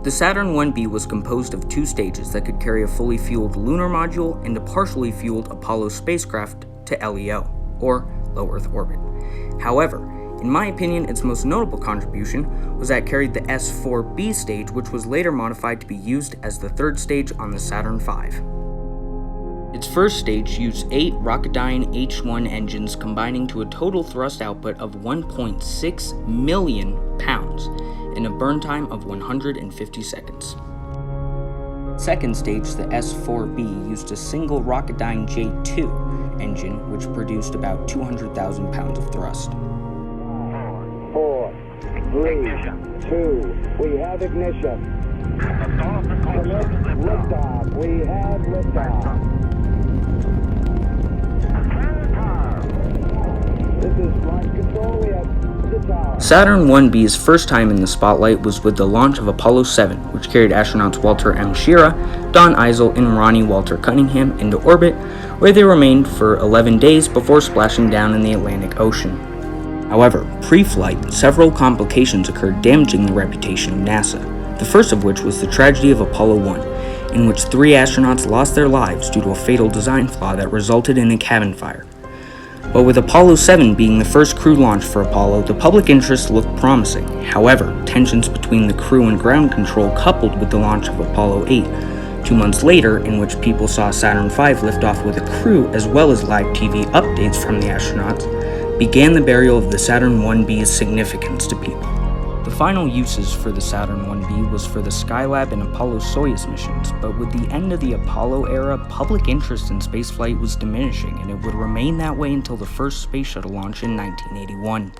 The Saturn IB was composed of two stages that could carry a fully fueled lunar module and a partially fueled Apollo spacecraft to LEO, or low Earth orbit. However, in my opinion, its most notable contribution was that it carried the S-4B stage, which was later modified to be used as the third stage on the Saturn V. Its first stage used 8 Rocketdyne H-1 engines combining to a total thrust output of 1.6 million pounds in a burn time of 150 seconds. Second stage, the S-4B, used a single Rocketdyne J-2 engine which produced about 200,000 pounds of thrust. 4, 3, 2, we have ignition. Liftoff, we have liftoff. This is launch control, we have the tower. Saturn IB's first time in the spotlight was with the launch of Apollo 7, which carried astronauts Walter M. Schirra, Don Eisel, and Ronnie Walter Cunningham into orbit, where they remained for 11 days before splashing down in the Atlantic Ocean. However, pre-flight, several complications occurred, damaging the reputation of NASA, the first of which was the tragedy of Apollo 1, in which 3 astronauts lost their lives due to a fatal design flaw that resulted in a cabin fire. But with Apollo 7 being the first crew launch for Apollo, the public interest looked promising. However, tensions between the crew and ground control, coupled with the launch of Apollo 8, 2 months later, in which people saw Saturn V lift off with a crew as well as live TV updates from the astronauts, began the burial of the Saturn IB's significance to people. The final uses for the Saturn IB was for the Skylab and Apollo-Soyuz missions, but with the end of the Apollo era, public interest in spaceflight was diminishing, and it would remain that way until the first space shuttle launch in 1981.